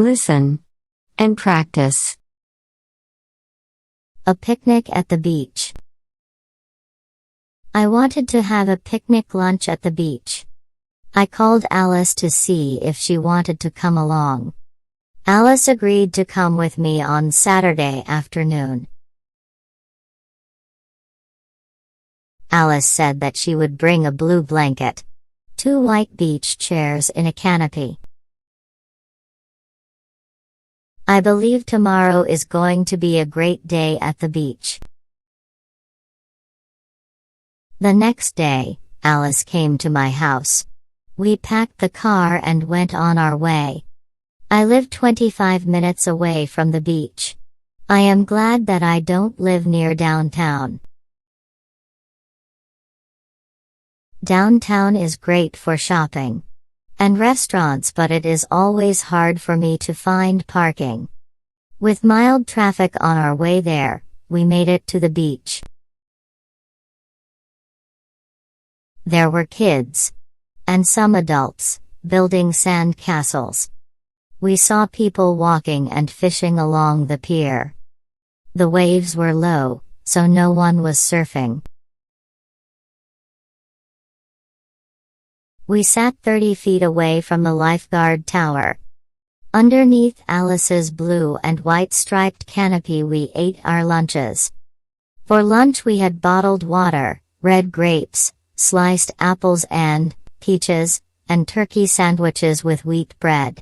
Listen and practice. A picnic at the beach. I wanted to have a picnic lunch at the beach. I called Alice to see if she wanted to come along. Alice agreed to come with me on Saturday afternoon. Alice said that she would bring a blue blanket, 2 white beach chairs in a canopy. I believe tomorrow is going to be a great day at the beach. The next day, Alice came to my house. We packed the car and went on our way. I live 25 minutes away from the beach. I am glad that I don't live near downtown. Downtown is great for shopping and restaurants, but it is always hard for me to find parking. With mild traffic on our way there, we made it to the beach. There were kids and some adults building sand castles. We saw people walking and fishing along the pier. The waves were low, so no one was surfing. We sat 30 feet away from the lifeguard tower. Underneath Alice's blue and white striped canopy we ate our lunches. For lunch we had bottled water, red grapes, sliced apples and peaches, and turkey sandwiches with wheat bread.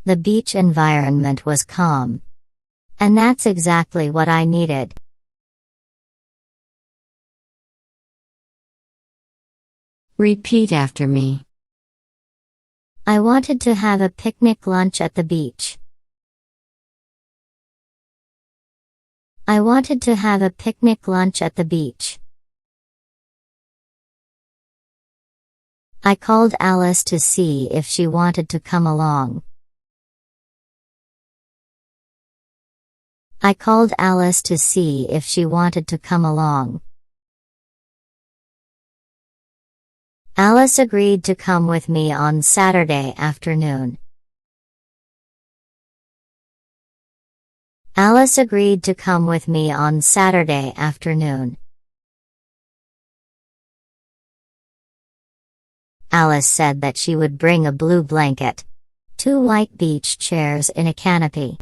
The beach environment was calm. And that's exactly what I needed. Repeat after me. I wanted to have a picnic lunch at the beach. I wanted to have a picnic lunch at the beach. I called Alice to see if she wanted to come along. I called Alice to see if she wanted to come along. Alice agreed to come with me on Saturday afternoon. Alice agreed to come with me on Saturday afternoon. Alice said that she would bring a blue blanket, 2 white beach chairs in a canopy.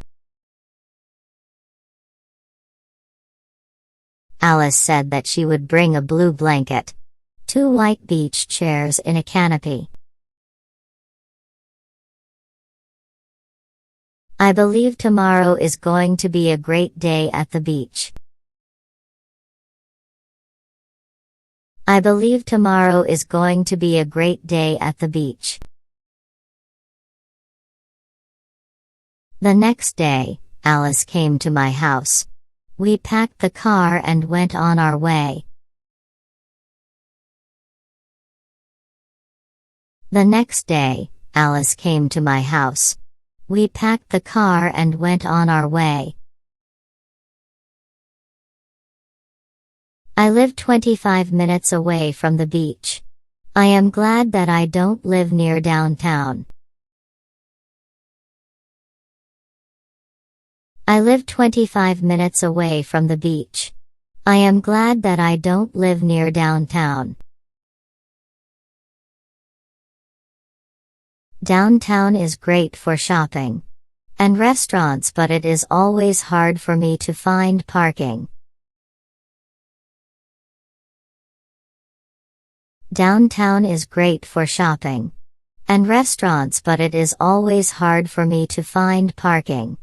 Alice said that she would bring a blue blanket, 2 white beach chairs in a canopy. I believe tomorrow is going to be a great day at the beach. I believe tomorrow is going to be a great day at the beach. The next day, Alice came to my house. We packed the car and went on our way. The next day, Alice came to my house. We packed the car and went on our way. I live 25 minutes away from the beach. I am glad that I don't live near downtown. I live 25 minutes away from the beach. I am glad that I don't live near downtown. Downtown is great for shopping and restaurants, but it is always hard for me to find parking. Downtown is great for shopping and restaurants, but it is always hard for me to find parking.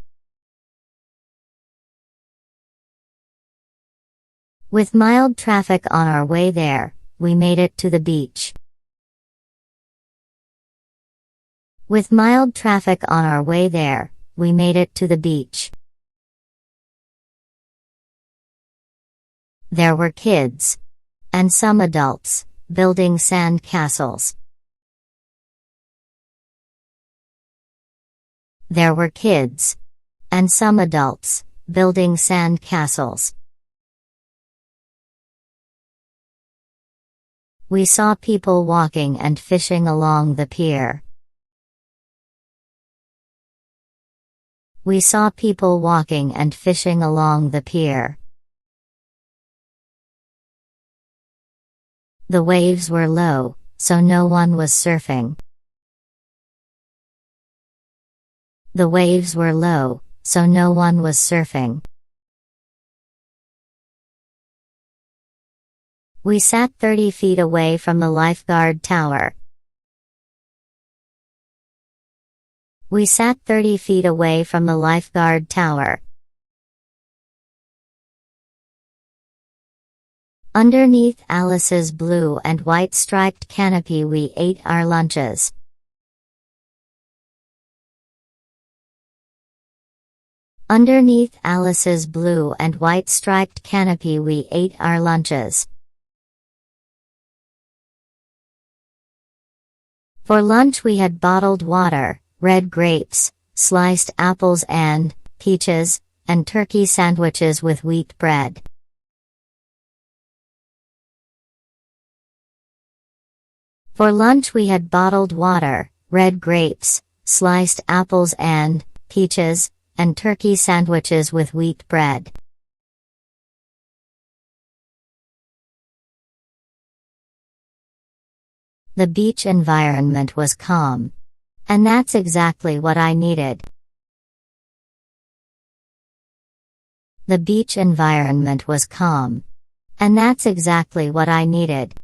With mild traffic on our way there, we made it to the beach. With mild traffic on our way there, we made it to the beach. There were kids and some adults building sand castles. There were kids and some adults building sand castles. We saw people walking and fishing along the pier. We saw people walking and fishing along the pier. The waves were low, so no one was surfing. The waves were low, so no one was surfing. We sat 30 feet away from the lifeguard tower. We sat 30 feet away from the lifeguard tower. Underneath Alice's blue and white striped canopy we ate our lunches. Underneath Alice's blue and white striped canopy we ate our lunches. For lunch we had bottled water, red grapes, sliced apples and peaches, and turkey sandwiches with wheat bread. For lunch we had bottled water, red grapes, sliced apples and peaches, and turkey sandwiches with wheat bread. The beach environment was calm. And that's exactly what I needed. The beach environment was calm. And that's exactly what I needed.